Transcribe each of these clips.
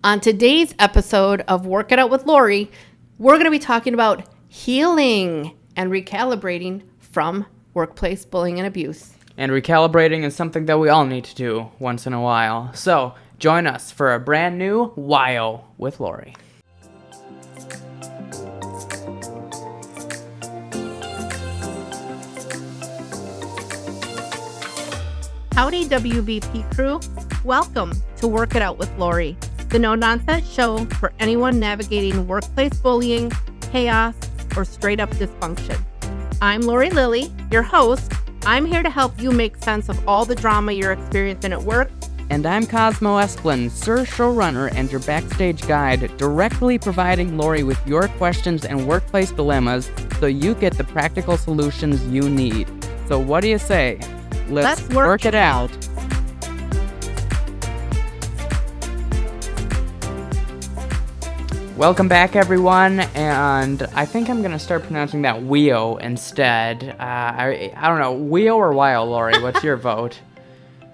On today's episode of Work It Out with Lauri, we're going to be talking about healing and recalibrating from workplace bullying and abuse. And recalibrating is something that we all need to do once in a while. So join us for a brand new WIO with Lauri. Howdy, WBP crew. Welcome to Work It Out with Lauri, the no-nonsense show for anyone navigating workplace bullying, chaos, or straight-up dysfunction. I'm Lauri Lilly, your host. I'm here to help you make sense of all the drama you're experiencing at work. And I'm Cosmo Esplin, Sir Showrunner and your backstage guide, directly providing Lauri with your questions and workplace dilemmas so you get the practical solutions you need. So what do you say? Let's work it out. Welcome back, everyone, and I think I'm going to start pronouncing that WIO instead. I don't know, WIO or WIO, Lauri? What's your vote?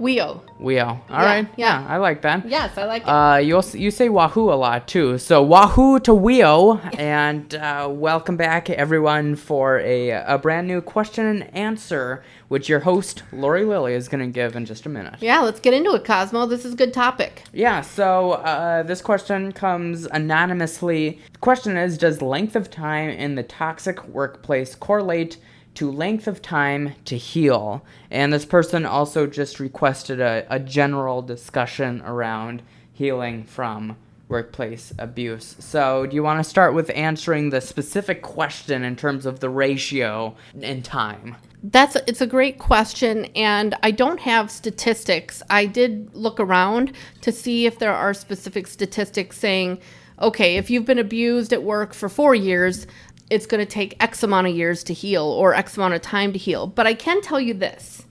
WIO. WIO. All right. Yeah, I like that. Yes, I like it. You say wahoo a lot, too. So wahoo to WIO, and welcome back, everyone, for a brand new question and answer, which your host, Lauri Lilly, is going to give in just a minute. Yeah, let's get into it, Cosmo. This is a good topic. Yeah, so this question comes anonymously. The question is, does length of time in the toxic workplace correlate to length of time to heal? And this person also just requested a general discussion around healing from workplace abuse. So do you want to start with answering the specific question in terms of the ratio in time? It's a great question, and I don't have statistics. I did look around to see if there are specific statistics saying, okay, if you've been abused at work for 4 years, it's going to take X amount of years to heal or X amount of time to heal. But I can tell you this.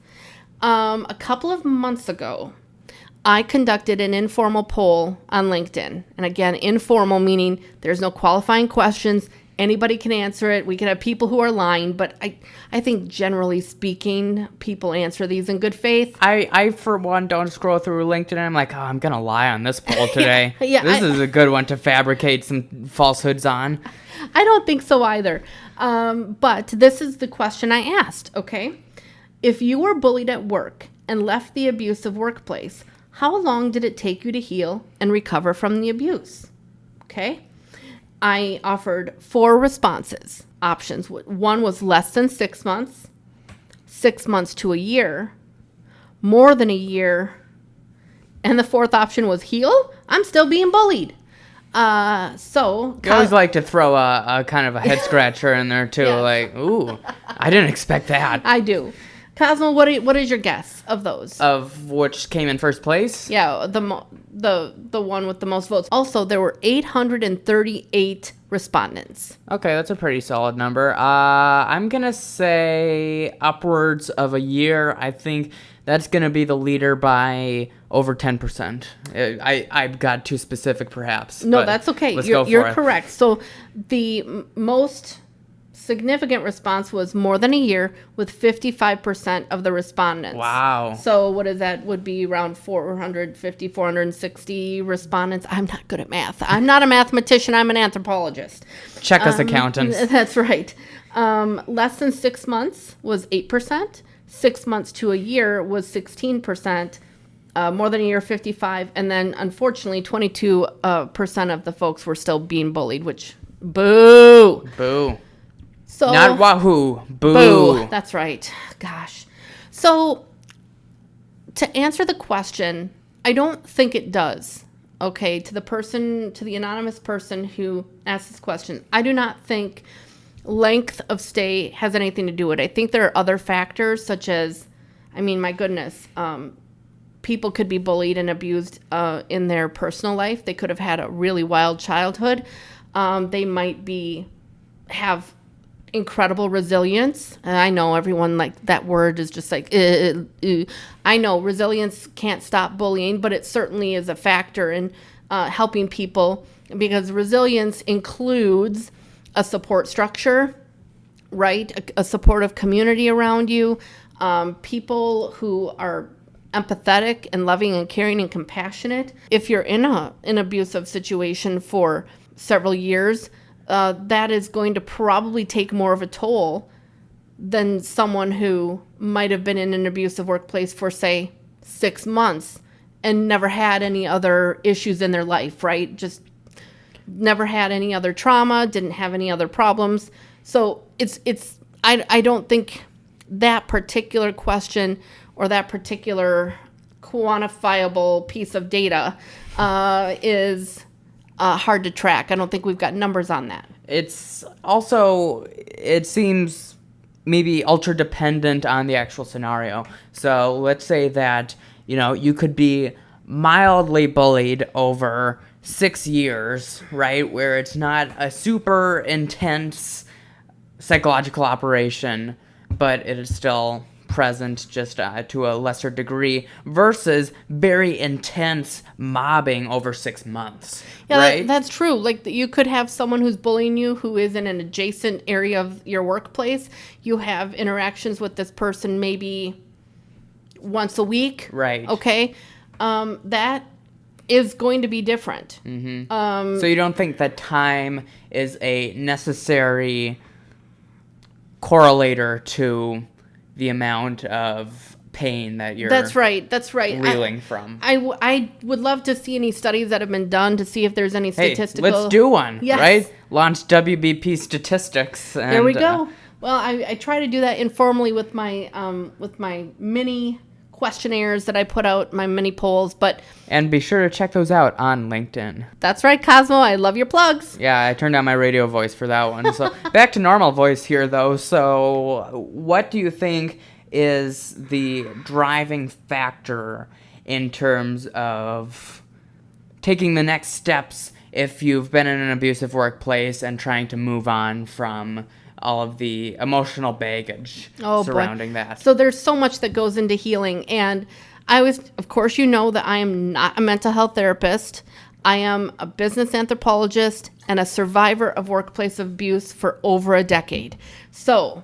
A couple of months ago, I conducted an informal poll on LinkedIn. And again, informal meaning there's no qualifying questions. Anybody can answer it. We can have people who are lying, but I think generally speaking, people answer these in good faith. I for one, don't scroll through LinkedIn and I'm like, oh, I'm going to lie on this poll today. This is a good one to fabricate some falsehoods on. I don't think so either. But this is the question I asked, okay? If you were bullied at work and left the abusive workplace, how long did it take you to heal and recover from the abuse? Okay? I offered 4 responses, options. One was less than 6 months, 6 months to a year, more than a year, and the 4th option was heal? I'm still being bullied. So you always like to throw a kind of a head scratcher in there too, yes. Like, ooh, I didn't expect that. I do. Cosmo, what is your guess of those? Of which came in first place? Yeah, the one with the most votes. Also, there were 838 respondents. Okay, that's a pretty solid number. I'm gonna say upwards of a year. I think that's gonna be the leader by over 10%. I got too specific, perhaps. No, that's okay. You're correct. So the most significant response was more than a year, with 55% of the respondents. Wow. So what is that? Would be around 450, 460 respondents. I'm not good at math. I'm not a mathematician. I'm an anthropologist. Check us accountants. That's right. Less than 6 months was 8%. 6 months to a year was 16%. More than a year, 55%. And then, unfortunately, 22% of the folks were still being bullied, which, boo. Boo. So, not wahoo, boo. Boo. That's right. Gosh. So, to answer the question, I don't think it does. Okay, to the anonymous person who asked this question, I do not think length of stay has anything to do with it. I think there are other factors, such as, my goodness, people could be bullied and abused in their personal life. They could have had a really wild childhood. They might have incredible resilience. And I know everyone, like, that word is just like, I know resilience can't stop bullying, but it certainly is a factor in helping people, because resilience includes a support structure, right? A supportive community around you, people who are empathetic and loving and caring and compassionate. If you're in an abusive situation for several years, that is going to probably take more of a toll than someone who might have been in an abusive workplace for, say, 6 months and never had any other issues in their life, right? Just never had any other trauma, didn't have any other problems. So I don't think that particular question or that particular quantifiable piece of data is hard to track. I don't think we've got numbers on that. It's also, it seems maybe ultra dependent on the actual scenario. So let's say that, you could be mildly bullied over 6 years, right? Where it's not a super intense psychological operation, but it is still present just to a lesser degree, versus very intense mobbing over 6 months. Yeah, right? That's true. Like, you could have someone who's bullying you who is in an adjacent area of your workplace. You have interactions with this person maybe once a week. Right. Okay. That is going to be different. Mm-hmm. So you don't think that time is a necessary correlator to the amount of pain that you're That's right. reeling from. I would love to see any studies that have been done to see if there's any statistical. Hey, let's do one, Yes. right? Launch WBP statistics. And, there we go. Well, I try to do that informally with my mini questionnaires that I put out, my mini polls, but... And be sure to check those out on LinkedIn. That's right, Cosmo. I love your plugs. Yeah, I turned on my radio voice for that one. So back to normal voice here, though. So what do you think is the driving factor in terms of taking the next steps if you've been in an abusive workplace and trying to move on from all of the emotional baggage surrounding that? So there's so much that goes into healing. And of course, that I am not a mental health therapist. I am a business anthropologist and a survivor of workplace abuse for over a decade. So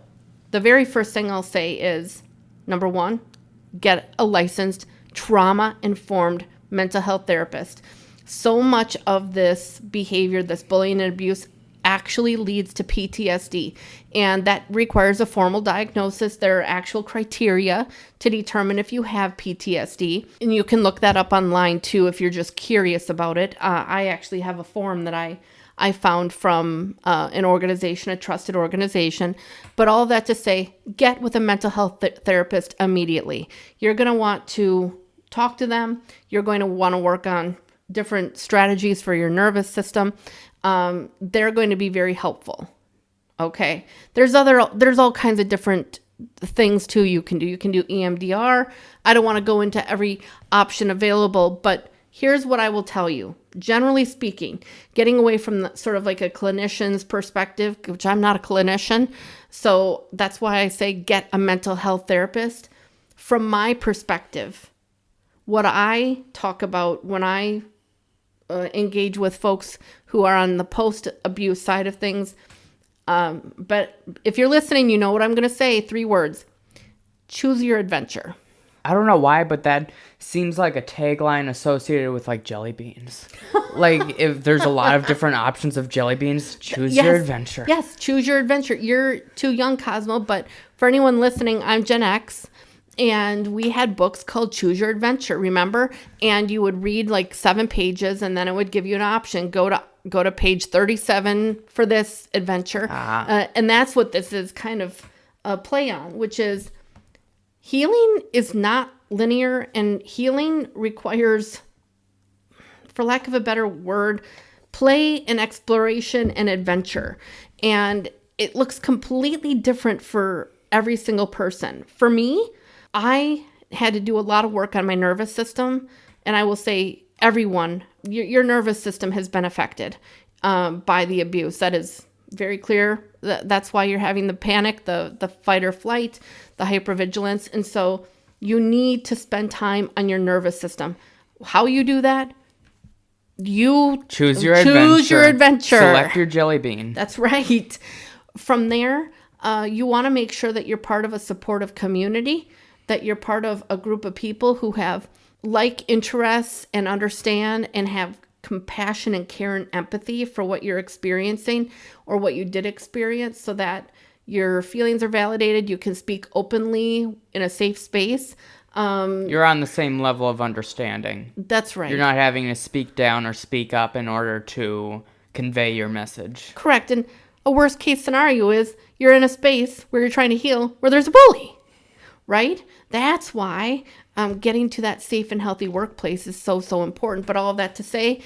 the very first thing I'll say is, number one, get a licensed trauma-informed mental health therapist. So much of this behavior, this bullying and abuse, actually leads to PTSD, and that requires a formal diagnosis. There are actual criteria to determine if you have PTSD, and you can look that up online too if you're just curious about it. I actually have a form that I found from an organization, a trusted organization. But all of that to say, get with a mental health therapist immediately. You're going to want to talk to them. You're going to want to work on different strategies for your nervous system. They're going to be very helpful. Okay. There's all kinds of different things too you can do. You can do EMDR. I don't want to go into every option available, but here's what I will tell you. Generally speaking, getting away from sort of like a clinician's perspective, which I'm not a clinician, so that's why I say get a mental health therapist. From my perspective, what I talk about when I engage with folks who are on the post-abuse side of things. But if you're listening, you know what I'm going to say. 3 words. Choose your adventure. I don't know why, but that seems like a tagline associated with like jelly beans. Like if there's a lot of different options of jelly beans, choose your adventure. Yes, choose your adventure. You're too young, Cosmo, but for anyone listening, I'm Gen X. And we had books called Choose Your Adventure, remember? And you would read like 7 pages, and then it would give you an option. Go to page 37 for this adventure. And that's what this is kind of a play on, which is healing is not linear, and healing requires, for lack of a better word, play and exploration and adventure. And it looks completely different for every single person. For me, I had to do a lot of work on my nervous system, and I will say everyone, your nervous system has been affected by the abuse. That is very clear. That's why you're having the panic, the fight or flight, the hypervigilance. And so you need to spend time on your nervous system. How you do that? You choose your adventure. Select your jelly bean. That's right. From there, you want to make sure that you're part of a supportive community. that you're part of a group of people who have like interests and understand and have compassion and care and empathy for what you're experiencing or what you did experience, so that your feelings are validated. You can speak openly in a safe space. You're on the same level of understanding. That's right. You're not having to speak down or speak up in order to convey your message. Correct. And a worst case scenario is you're in a space where you're trying to heal where there's a bully, right? That's why getting to that safe and healthy workplace is so, so important. But all of that to say,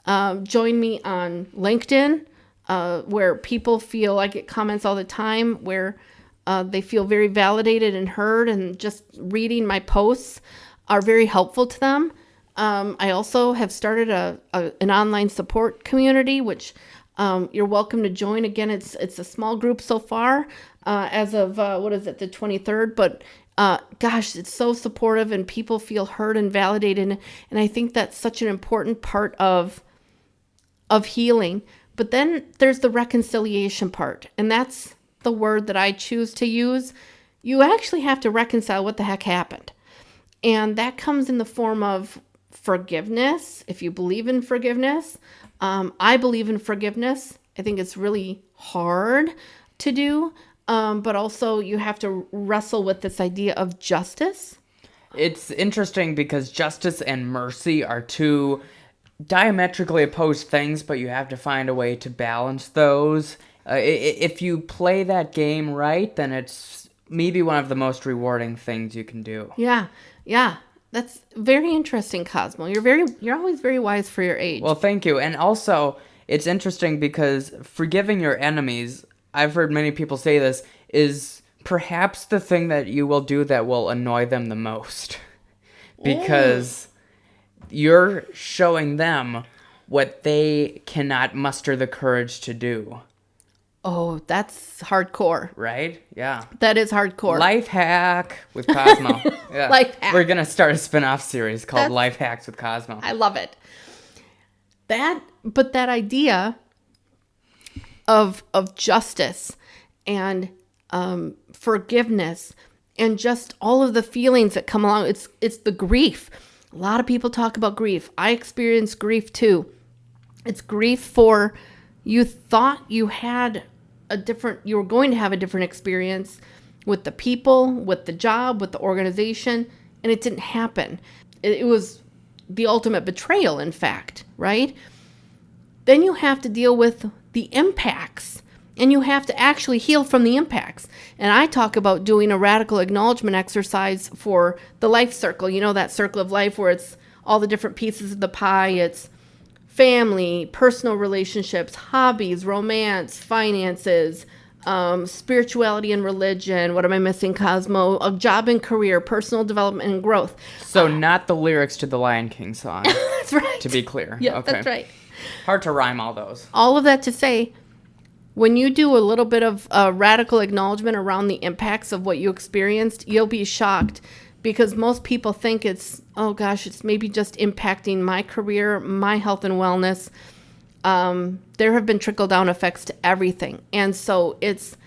join me on LinkedIn, where people feel, I get comments all the time where they feel very validated and heard, and just reading my posts are very helpful to them. I also have started an online support community, which you're welcome to join. Again, it's a small group so far, as of, the 23rd, but gosh, it's so supportive and people feel heard and validated. And I think that's such an important part of healing. But then there's the reconciliation part, and that's the word that I choose to use. You actually have to reconcile what the heck happened. And that comes in the form of forgiveness, if you believe in forgiveness. I believe in forgiveness. I think it's really hard to do, but also you have to wrestle with this idea of justice. It's interesting because justice and mercy are two diametrically opposed things, but you have to find a way to balance those. If you play that game right, then it's maybe one of the most rewarding things you can do. Yeah. That's very interesting, Cosmo. You're always very wise for your age. Well, thank you. And also, it's interesting because forgiving your enemies, I've heard many people say this, is perhaps the thing that you will do that will annoy them the most. Because you're showing them what they cannot muster the courage to do. Oh, that's hardcore. Right? Yeah. That is hardcore. Life hack with Cosmo. Yeah. Life hack. We're going to start a spin-off series called Life Hacks with Cosmo. I love it. But that idea of justice and forgiveness and just all of the feelings that come along, it's the grief. A lot of people talk about grief. I experience grief too. It's grief for you thought you were going to have a different experience with the people, with the job, with the organization, and it didn't happen. It was the ultimate betrayal, in fact, right? Then you have to deal with the impacts, and you have to actually heal from the impacts. And I talk about doing a radical acknowledgement exercise for the life circle. You know, that circle of life where it's all the different pieces of the pie. It's family, personal relationships, hobbies, romance, finances, spirituality and religion. What am I missing, Cosmo? A job and career, personal development and growth. So not the lyrics to the Lion King song. That's right. To be clear. Yeah, okay. That's right. Hard to rhyme all those. All of that to say, when you do a little bit of radical acknowledgement around the impacts of what you experienced, you'll be shocked, because most people think it's, oh gosh, it's maybe just impacting my career, my health and wellness. There have been trickle-down effects to everything. And so it's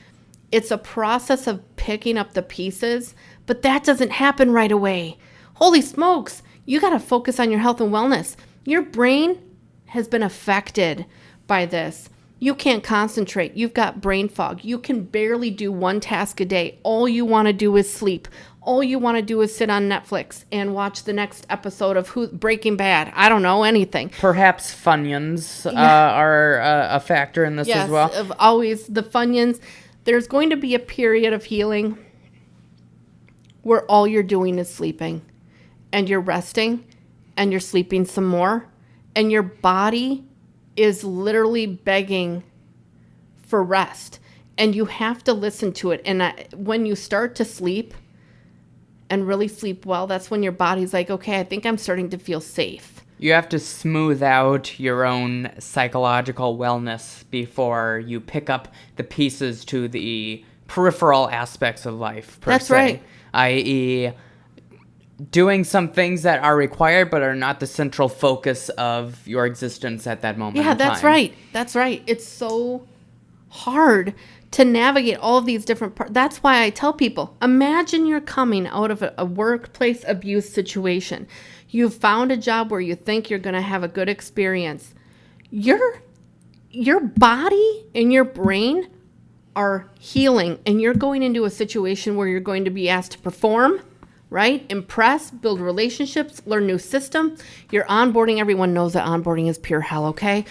a process of picking up the pieces, but that doesn't happen right away. Holy smokes, you got to focus on your health and wellness. Your brain has been affected by this. You can't concentrate. You've got brain fog. You can barely do one task a day. All you want to do is sleep. All you want to do is sit on Netflix and watch the next episode of Breaking Bad. I don't know, anything. Perhaps Funyuns are a factor in this as well. Yes, always the Funyuns. There's going to be a period of healing where all you're doing is sleeping, and you're resting, and you're sleeping some more, and your body is literally begging for rest, and you have to listen to it. And when you start to sleep and really sleep well, that's when your body's like, okay, I think I'm starting to feel safe. You have to smooth out your own psychological wellness before you pick up the pieces to the peripheral aspects of life, per That's se. right. I.e., doing some things that are required but are not the central focus of your existence at that moment in time. That's right. That's right. It's so hard to navigate all of these different parts. That's why I tell people, imagine you're coming out of a workplace abuse situation. You've found a job where you think you're going to have a good experience. Your body and your brain are healing, and you're going into a situation where you're going to be asked to perform, right? Impress, build relationships, learn new system. You're onboarding. Everyone knows that onboarding is pure hell, okay?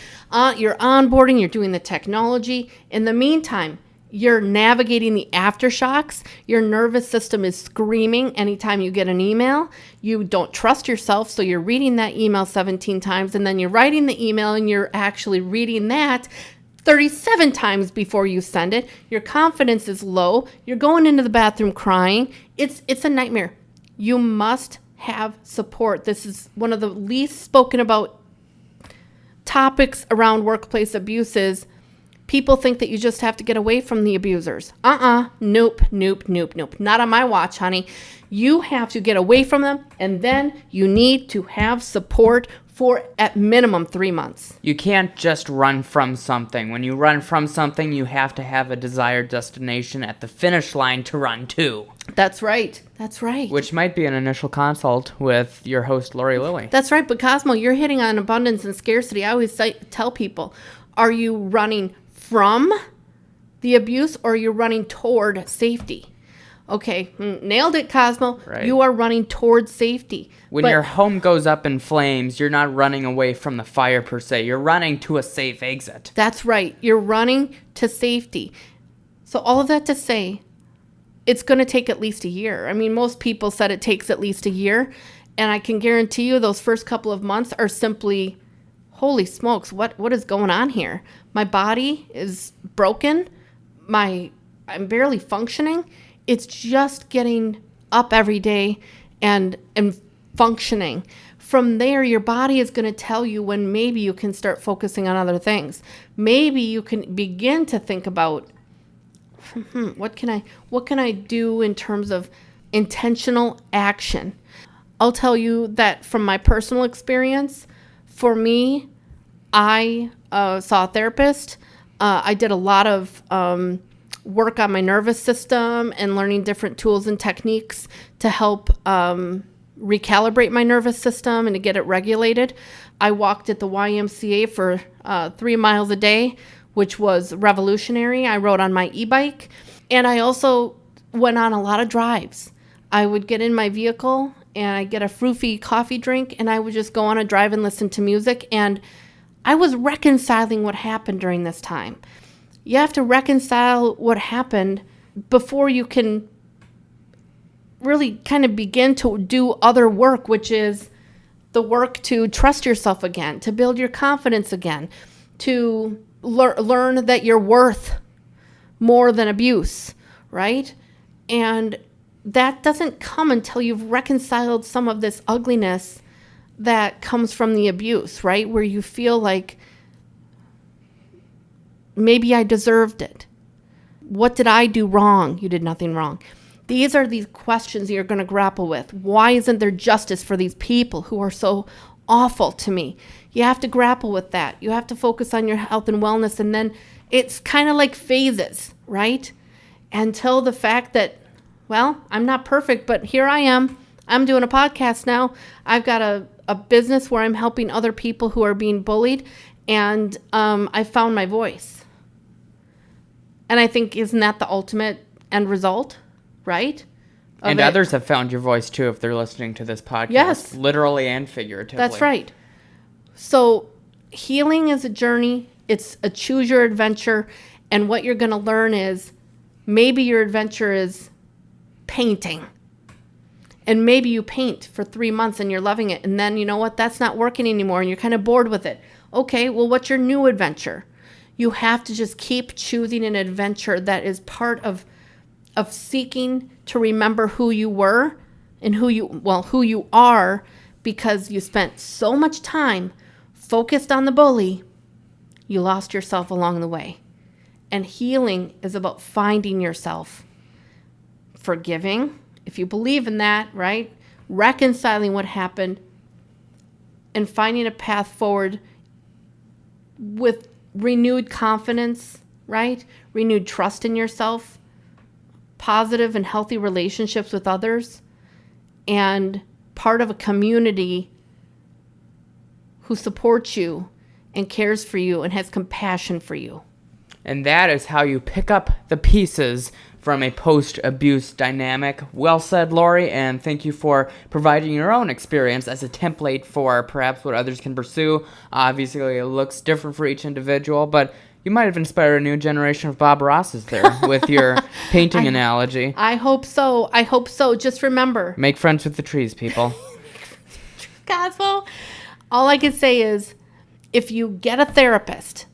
You're onboarding, you're doing the technology. In the meantime, you're navigating the aftershocks. Your nervous system is screaming anytime you get an email. You don't trust yourself, so you're reading that email 17 times, and then you're writing the email, and you're actually reading that 37 times before you send it. Your confidence is low. You're going into the bathroom crying. It's a nightmare. You must have support. This is one of the least spoken about topics around workplace abuses. People think that you just have to get away from the abusers. Nope. Not on my watch, honey. You have to get away from them, and then you need to have support for at minimum 3 months. You can't just run from something. When you run from something, you have to have a desired destination at the finish line to run to. That's right. Which might be an initial consult with your host, Lauri Lilly. That's right. But Cosmo, you're hitting on abundance and scarcity. I always tell people, are you running from the abuse, or are you running toward safety? Okay, nailed it, Cosmo. Right. You are running towards safety. When your home goes up in flames, you're not running away from the fire per se. You're running to a safe exit. That's right. You're running to safety. So all of that to say, it's going to take at least a year. I mean, most people said it takes at least a year. And I can guarantee you those first couple of months are simply, holy smokes, what is going on here? My body is broken. I'm barely functioning. It's just getting up every day and functioning. From there, your body is going to tell you when maybe you can start focusing on other things. Maybe you can begin to think about, what can I do in terms of intentional action? I'll tell you that from my personal experience, for me, I saw a therapist. I did a lot of work on my nervous system and learning different tools and techniques to help recalibrate my nervous system and to get it regulated. I walked at the YMCA for 3 miles a day, which was revolutionary. I rode on my e-bike, and I also went on a lot of drives. I would get in my vehicle and I'd get a froofy coffee drink, and I would just go on a drive and listen to music, and I was reconciling what happened during this time. You have to reconcile what happened before you can really kind of begin to do other work, which is the work to trust yourself again, to build your confidence again, to learn that you're worth more than abuse, right? And that doesn't come until you've reconciled some of this ugliness that comes from the abuse, right? Where you feel like, maybe I deserved it. What did I do wrong? You did nothing wrong. These are these questions you're going to grapple with. Why isn't there justice for these people who are so awful to me? You have to grapple with that. You have to focus on your health and wellness. And then it's kind of like phases, right? Until the fact that, well, I'm not perfect, but here I am. I'm doing a podcast now. I've got a business where I'm helping other people who are being bullied. And I found my voice. And I think, isn't that the ultimate end result, right? And others have found your voice, too, if they're listening to this podcast. Yes. Literally and figuratively. That's right. So healing is a journey. It's a choose your adventure. And what you're going to learn is maybe your adventure is painting. And maybe you paint for 3 months and you're loving it. And then, you know what? That's not working anymore. And you're kind of bored with it. Okay, well, what's your new adventure? You have to just keep choosing an adventure that is part of seeking to remember who you were and who you are, because you spent so much time focused on the bully, you lost yourself along the way. And healing is about finding yourself, forgiving, if you believe in that, right? Reconciling what happened and finding a path forward with renewed confidence, right? Renewed trust in yourself, positive and healthy relationships with others, and part of a community who supports you and cares for you and has compassion for you. And that is how you pick up the pieces from a post-abuse dynamic. Well said, Lauri, and thank you for providing your own experience as a template for perhaps what others can pursue. Obviously, it looks different for each individual, but you might have inspired a new generation of Bob Rosses there with your painting analogy. I hope so. I hope so. Just remember. Make friends with the trees, people. Cosmo, all I can say is if you get a therapist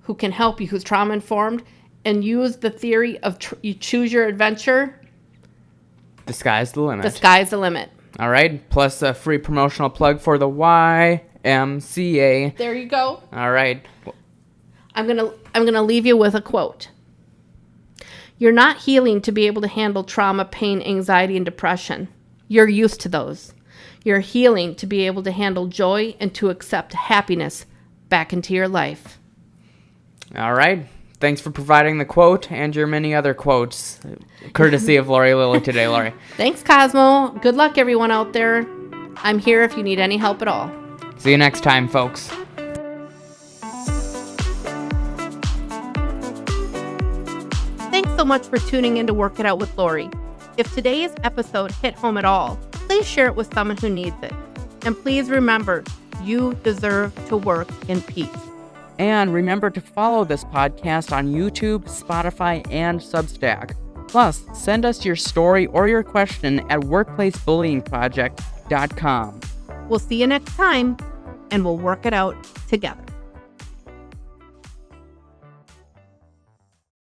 who can help you, who's trauma-informed, and use the theory of you choose your adventure, the sky's the limit. The sky's the limit. All right. Plus a free promotional plug for the YMCA. There you go. All right. I'm gonna leave you with a quote. You're not healing to be able to handle trauma, pain, anxiety, and depression. You're used to those. You're healing to be able to handle joy and to accept happiness back into your life. All right. Thanks for providing the quote and your many other quotes, courtesy of Lauri Lilly today, Lauri. Thanks, Cosmo. Good luck, everyone out there. I'm here if you need any help at all. See you next time, folks. Thanks so much for tuning in to Work It Out with Lauri. If today's episode hit home at all, please share it with someone who needs it. And please remember, you deserve to work in peace. And remember to follow this podcast on YouTube, Spotify, and Substack. Plus, send us your story or your question at workplacebullyingproject.com. We'll see you next time, and we'll work it out together.